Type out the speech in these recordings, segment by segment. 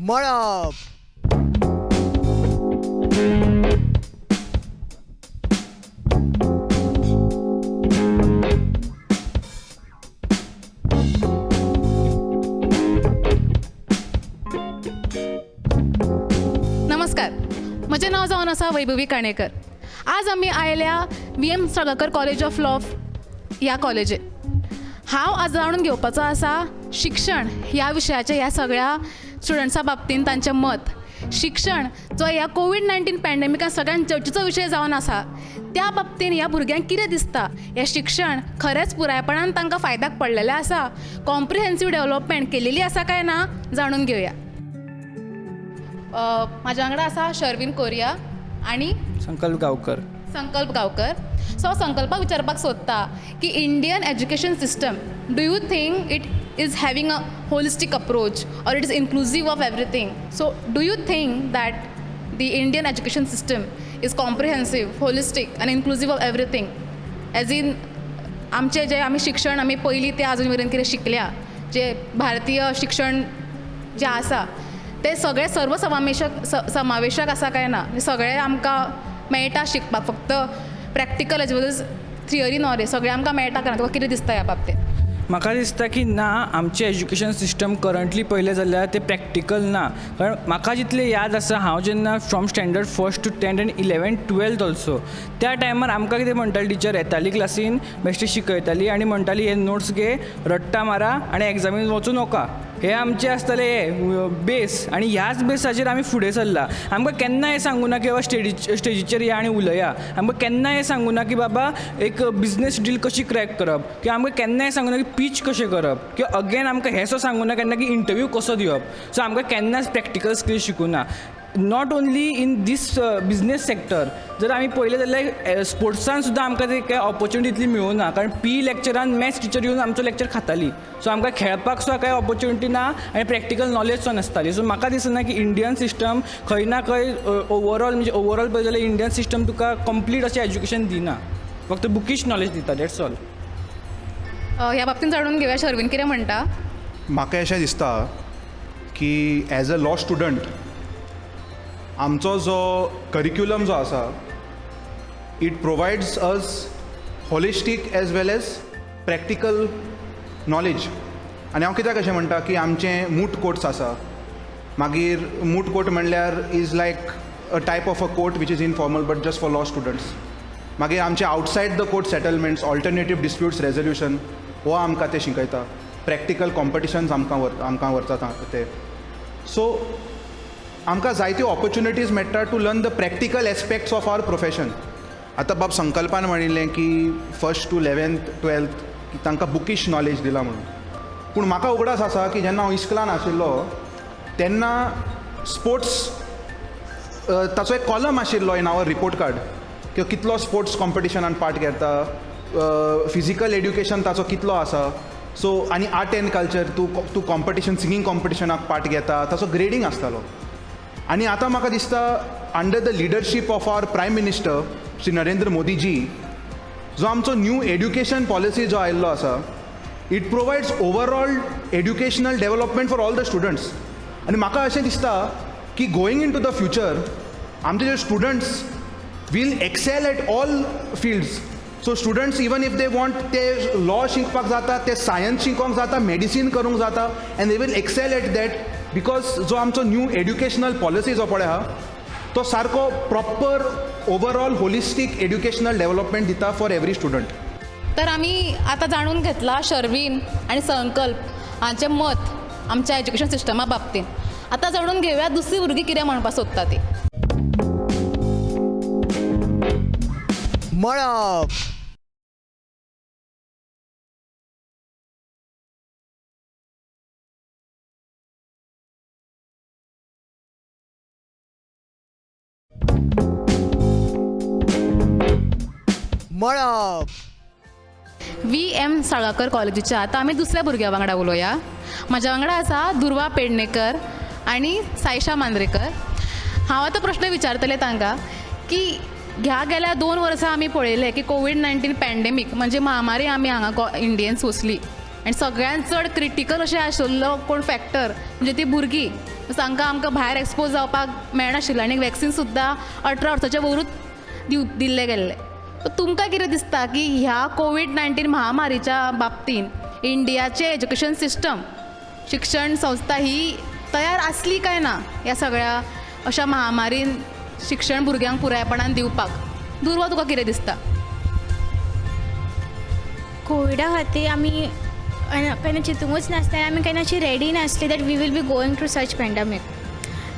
मळप. नमस्कार, म्हजें नांव जावन आसा वैभवी काणेकर. आज आमी आयल्या VM Salgaonkar college of law ह्या कॉलेजीन. हांव आज जाणून घेवपाचो आसा शिक्षण ह्या विशयाचें ह्या सगळ्या स्टुडंट्सां बाबतींत तांचें मत. शिक्षण जो ह्या कोविड-19 पॅन्डेमिकान सगळ्यान चर्चेचो विशय जावन आसा, त्या बाबतींत ह्या भुरग्यांक कितें दिसता? हें शिक्षण खरेंच पुरायपणान तांकां फायद्याक पडलेलें आसा? कॉम्प्रिहेन्सीव डेव्हलपमेंट केलेली आसा काय ना जाणून घेवया. म्हाज्या वांगडा आसा शर्विन कोरिया आनी संकल्प गांवकर. संकल्प गांवकर. सो संकल्पाक विचारपाक सोदता की Indian education system, do you think it is having a holistic approach or it is inclusive of everything? So do you think that the Indian education system is comprehensive, holistic आनी inclusive of everything? As in आमचें जें आमी शिक्षण आमी पयलीं तें आजून मेरेन कितें शिकल्या, जे भारतीय शिक्षण जें आसा ते सगळे समावेशक आसा काय ना? सगळें आमकां मेळटा शिकपाक, फक्त practical age well age theory knowledge सगळें आमकां मेळटा काय ना? तुका कितें दिसता ह्या बाबतींत? म्हाका दिसता की ना, आमचें एज्युकेशन सिस्टम करंटली पळयलें जाल्यार तें प्रॅक्टिकल ना. कारण म्हाका जितलें याद आसा, हांव जेन्ना from standard 1st to 10th and 11th 12th also, त्या टायमार आमकां कितें म्हणटाली टिचर, येताली क्लासीन बेश्टी शिकयताली आनी म्हणटाली हे नोट्स घे, रट्टा मारा आनी एग्जामीन वचूं नका. हे आमचे आसताले हे बेस, आनी ह्याच बेसाचेर आमी फुडें सरला. आमकां केन्ना हें सांगूं ना की बाबा स्टेजीचेर या आनी उलया. आमकां केन्ना हें सांगूं ना की बाबा एक बिजनेस डील कशी क्रॅक करप, किंवा आमकां केन्ना हें सांगूं ना की पीच कशें करप, किंवा अगेन आमकां हें सो सांगूं ना केन्ना की इंटरव्यू कसो दिवप. सो आमकां केन्नाच प्रॅक्टिकल स्किल्स शिकूं ना. Not only in these business sector, जर आमी पळयलें जाल्यार स्पोर्ट्सान सुद्दां आमकां ते कांय ऑपॉर्च्युनिटी इतली मेळूं ना. कारण PE लॅक्चरान मॅथ्स टिचर येवन आमचो लॅक्चर खाताली. सो आमकां खेळपाक सुद्दां कांय ऑपॉर्च्युनिटी ना आनी प्रॅक्टिकल नॉलेज सुद्दां नासताली. सो म्हाका दिसना की इंडियन सिस्टम खंय ना खंय ओवरऑल पळयलें जाल्यार इंडियन सिस्टम तुका कंप्लीट अशें एज्युकेशन दिना, फक्त बुकीश नॉलेज दिता, दॅट्स ऑल. ह्या बाबतींत जाणून घेवया शर्विन कितें म्हणटा. म्हाका अशें दिसता की एज अ लॉ स्टुडंट आमचो जो करिक्युलम जो आसा, it provides us holistic as well as practical knowledge. आनी हांव कित्याक अशें म्हणटा की आमचे मूट कोर्ट्स आसा, मागीर मूट कोर्ट म्हणल्यार is like a type of a court which is informal but just for law students. मागीर आमचे outside the court settlements, alternative disputes resolution, हो आमकां ते शिकयता. प्रॅक्टिकल कॉम्पिटिशन्स आमकां व्हरता ते. सो आमकां जायत्यो ऑपॉर्च्युनिटीज मेळटा to learn the practical aspects of our profession. आतां बाब संकल्पान म्हणिल्लें की 1st to 11th 12th की तांकां बुकीश नॉलेज दिला म्हणून. पूण म्हाका उगडास आसा की जेन्ना हांव इस्कुलान आशिल्लो तेन्ना स्पोर्ट्स ताचो एक कॉलम आशिल्लो इन आवर रिपोर्ट कार्ड, की कितलो स्पोर्ट्स कॉम्पिटिशनान पार्ट घेता, फिजिकल एड्युकेशन ताचो कितलो आसा. सो आनी आर्ट एंड कल्चर, तूं कॉम्पिटिशन, सिंगींग कॉम्पिटिशनाक पार्ट घेता, ताचो ग्रेडींग आसतालो. आनी आतां म्हाका दिसता under the leadership of our prime minister Shri Narendra Modi ji, जो आमचो न्यू एड्युकेशन पॉलिसी जो आयिल्लो आसा, it provides overall educational development for all the students. आनी म्हाका अशें दिसता की going into the future आमचे जे students will excel at all fields. So students even if they want, ते लॉ शिकपाक जाता, ते सायन्स शिकोवंक जाता, मेडिसीन करूंक जाता, and they will excel at that, because जो आमचो न्यू एड्युकेशनल पॉलिसी जो पळय आहा तो सारको प्रॉपर ओवरऑल होलिस्टीक एड्युकेशनल डेव्हलपमेंट दिता फॉर एवरी स्टुडंट. तर आमी आतां जाणून घेतला शर्विन आनी संकल्प हांचें मत आमच्या एज्युकेशन सिस्टमा बाबतींत. आतां जाणून घेवया दुसरी भुरगीं कितें म्हणपाक सोदता ती. मळप. मळप. VM साळगांवकर कॉलेजीच्या आतां आमी दुसऱ्या भुरग्या वांगडा उलोवया. म्हाज्या वांगडा आसा दुर्वा पेडणेकर आनी सायशा मांद्रेकर. हांव आतां प्रश्न विचारतलें तांकां की ह्या गेल्या 2 वर्सां आमी पळयलें की कोविड-19 पॅन्डेमीक म्हणजे महामारी आमी हांगा इंडियेन सोंसली, आनी सगळ्यांत चड क्रिटिकल अशें आशिल्लो कोण फॅक्टर म्हणजे ती भुरगीं. तांकां आमकां भायर एक्सपोज जावपाक मेळनाशिल्लें आनी वॅक्सिन सुद्दां 18 वर्साच्या वरूच दिल्ले गेल्ले. सो तुमकां कितें दिसता की ह्या कोवीड-19 महामारीच्या बाबतीन इंडियाचें एज्युकेशन सिस्टम, शिक्षण संस्था ही तयार आसली काय ना ह्या सगळ्या अशा महामारीन शिक्षण भुरग्यांक पुरायपणान दिवपाक? दुर्वा, तुका कितें दिसता? कोविडा खातीर आमी केन्ना चिंतूंकूच नासलें, आमी केन्ना अशी रेडी नासली that we will be going through such pandemic.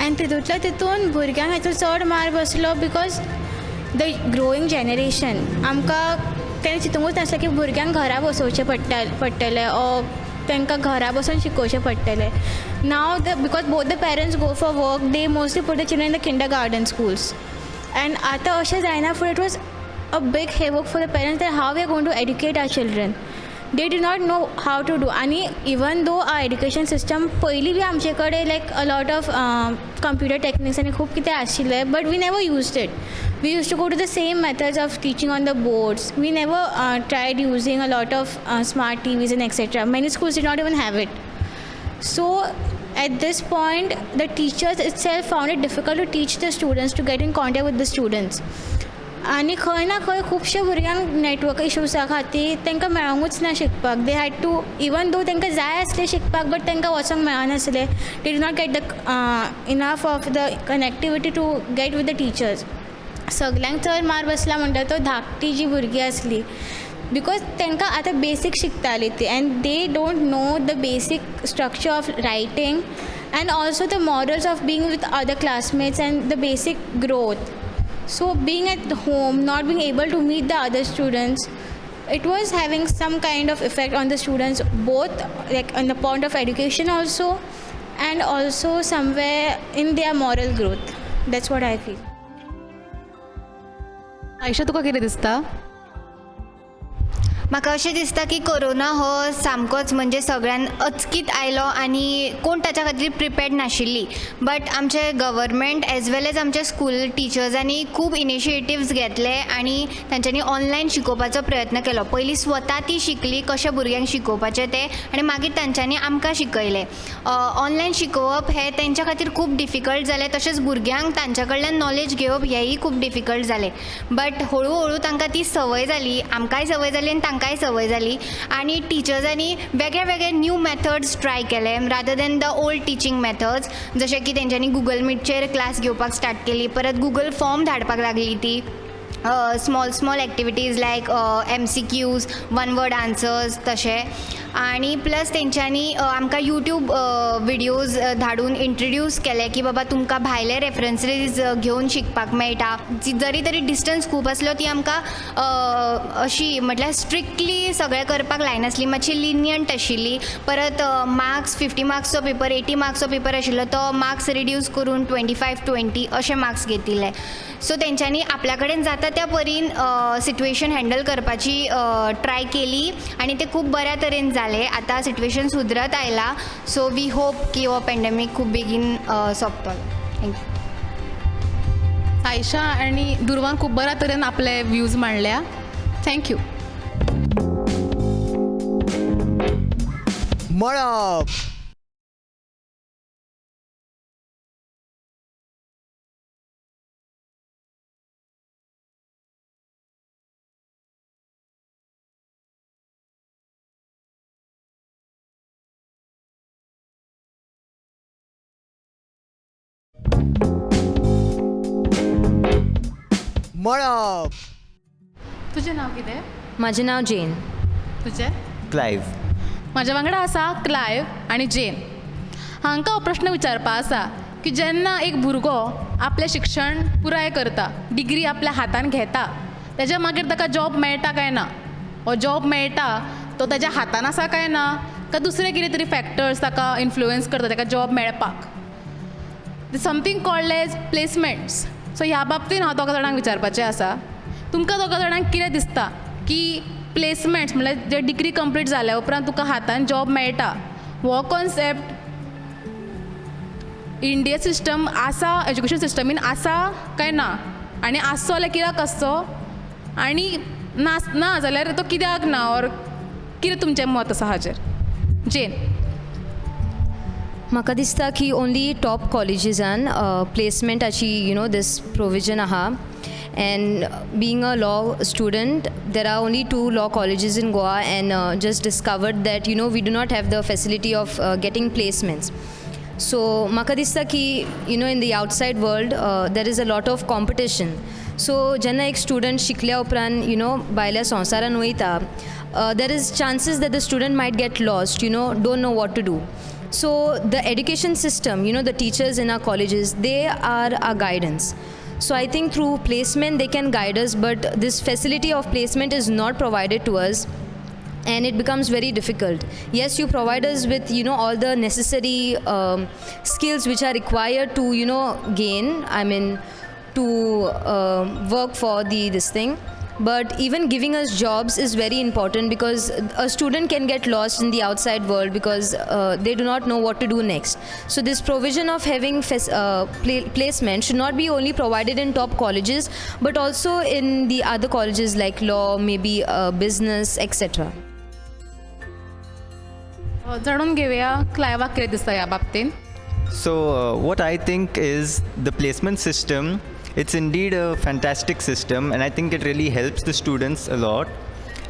आनी तितून भुरग्यांक हाचो चड मार बसलो बिकॉज द ग्रोईंग जनरेशन. आमकां केन्ना चिंतूंकूच नासलें की भुरग्यांक घरा बसोवचें पडटलें ओ तांकां घरा बसून शिकोवचें पडटलें. Now because both the parents go for work, they mostly put the children in the kindergarten schools. And आतां अशें जायना food it was a big havoc for the parents that how we are going to educate our children. They do not know how to do. And even though our education system पयलीं बी आमचे कडेन like a lot of computer techniques आनी खूब कितें आशिल्लें, but we never used it. We used to go to the same methods of teaching on the boards. We never tried using a lot of smart TVs and etc. Many schools did not even have it. So at this point the teachers itself found it difficult to teach the students, to get in contact with the students. आनी खंय ना खंय खुबशे भुरग्यांक network इश्यूसा खातीर तांकां मेळोंकूच ना शिकपाक. They had to, even though तांकां जाय आसलें शिकपाक बट तांकां वचोंक मेळनासलें. They do not get the enough of the connectivity to get with the teachers. सगल्यांक चड मार बसला म्हणटा तो धाकटी जी भुरगीं आसली, बिकॉज तांकां आतां बेसीक शिकतालीं ती and they don't know the basic structure of writing and also the morals of being with other classmates and the basic growth. So being at home, not being able to meet the other students, it was having some kind of effect on the students, both like on the point of education also and also somewhere in their moral growth. That's what I feel. Ayesha, तुका कितें दिसता? म्हाका अशें दिसता की corona हो सामकोच म्हणजे सगळ्यान अचकीत आयलो आनी कोण ताच्या खातीर प्रिपेर्ड नाशिल्ली. बट आमचे गव्हर्मेंट एज वेल एज आमचे स्कूल टिचर्सांनी खूब इनिशिएटिव्स घेतले आनी तांच्यांनी ऑनलायन शिकोवपाचो प्रयत्न केलो. पयलीं स्वता ती शिकली कशें भुरग्यांक शिकोवपाचें तें, आनी मागीर तांच्यांनी आमकां शिकयलें. ऑनलायन शिकोवप हें तेंच्या खातीर खूब डिफिकल्ट जालें, तशेंच भुरग्यांक तांच्या कडल्यान नॉलेज घेवप हेंय खूब डिफिकल्ट जालें. बट हळू हळू तांकां ती संवय जाली, आमकांय संवय जाली आनी तांकांय संवय जाली. आनी टिचर्सांनी वेगळे वेगळे न्यू मेथड्स ट्राय केले rather than the old teaching methods. जशें की तेंच्यांनी गुगल मीटचेर क्लास घेवपाक स्टार्ट केली, परत गुगल फॉर्म धाडपाक लागली ती. स्मॉल एक्टिविटीज लायक MCQs, वन वर्ड आन्सर्स तशें. आनी प्लस तेंच्यांनी आमकां यूट्यूब विडियोज धाडून इंट्रोड्यूस केले की बाबा तुमकां भायले रेफरन्सीज घेवन शिकपाक मेळटा. जरी तरी डिस्टन्स खूब आसलो ती आमकां अशी म्हटल्यार स्ट्रिक्टली सगळें करपाक लायनासली, मातशी लिनियंट आशिल्ली. परत मार्क्स 50 मार्क्सचो पेपर 80 मार्क्सचो पेपर आशिल्लो तो मार्क्स रिड्यूस करून 25-20 अशे मार्क्स घेतिल्ले. सो तेंच्यांनी आपल्या कडेन जाता त्या परीन सिट्युएशन हँडल करपाची ट्राय केली आनी ते खूब बऱ्या तरेन जाले. आतां सिट्युएशन सुदरत आयला. सो वी होप की हो पॅन्डेमीक खूब बेगीन सोंपतलो. थँक्यू. आयशा आणि दुर्वान खूप बऱ्या तरेन आपले व्ह्यूज मांडल्या. थँक्यू. मळब. मळब. तुजें नांव कितें? म्हजें नांव जेन. तुजें? क्लायव्ह. म्हाज्या वांगडा आसा क्लायव्ह आनी जेन. हांकां हो प्रश्न विचारपा आसा की जेन्ना एक भुरगो आपलें शिक्षण पुराय करता, डिग्री आपल्या हातान घेता, तेज्या मागीर ताका जॉब मेळटा काय ना? हो जॉब मेळटा तो ताज्या हातान आसा काय ना, काय दुसरे कितें तरी फॅक्टर्स ताका इन्फ्लुएन्स करता ताका जॉब मेळपाक? Something called as placements. So ह्या बाबतीन हांव दोगां जाणांक विचारपाचें आसा, तुमकां दोगां जाणांक कितें दिसता की प्लेसमेंट्स म्हळ्यार जे डिग्री कंप्लीट जाल्या उपरांत तुका हातान जॉब मेळटा, हो कॉन्सेप्ट इंडिया सिस्टम आसा, एज्युकेशन सिस्टमीन आसा काय ना? आनी आसचो जाल्यार कित्याक आसचो, आनी ना जाल्यार तो कित्याक ना, ऑर कितें तुमचें मत आसा हाचेर? जेन. म्हाका दिसता की ओनली टॉप कॉलेजीसान प्लेसमेंटाची this provision आहा. And being a law student, there are only 2 law colleges in Goa, and just discovered that we do not have the facility of getting placements. So म्हाका दिसता की in the outside world there is a lot of competition. So जेन्ना एक student शिकल्या उपरांत भायल्या संवसारान वयता, there is chances that the student might get lost, don't know what to do. So the education system, the teachers in our colleges, they are our guidance. So I think through placement they can guide us, but this facility of placement is not provided to us, and it becomes very difficult. Yes, you provide us with all the necessary skills which are required to gain, to work for this thing. But even giving us jobs is very important, because a student can get lost in the outside world because they do not know what to do next. So this provision of having placement should not be only provided in top colleges, but also in the other colleges like law, maybe business, etc. जाणून घेऊया क्लायवाक कितें दिसता ह्या बाबतींत. So what I think is the placement system, it's indeed a fantastic system, and I think it really helps the students a lot.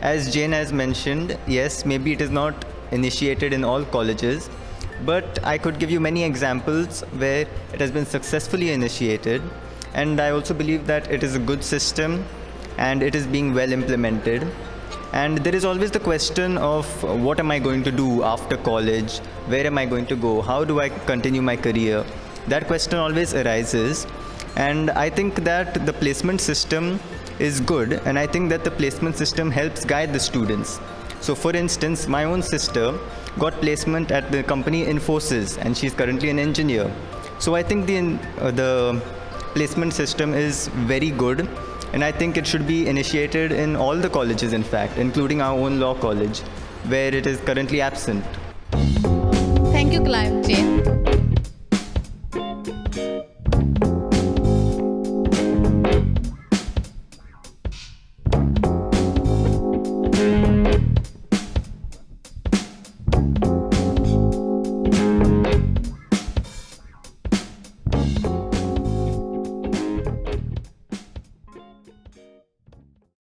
As Jane has mentioned, yes, maybe it is not initiated in all colleges, but I could give you many examples where it has been successfully initiated, and I also believe that it is a good system and it is being well implemented. And there is always the question of what am I going to do after college? Where am I going to go? How do I continue my career? That question always arises. And I think that the placement system is good, and I think that the placement system helps guide the students. So for instance, my own sister got placement at the company Infosys, and she's currently an engineer. So I think the placement system is very good, and I think it should be initiated in all the colleges, in fact, including our own law college, where it is currently absent. Thank you, Clive. Jane.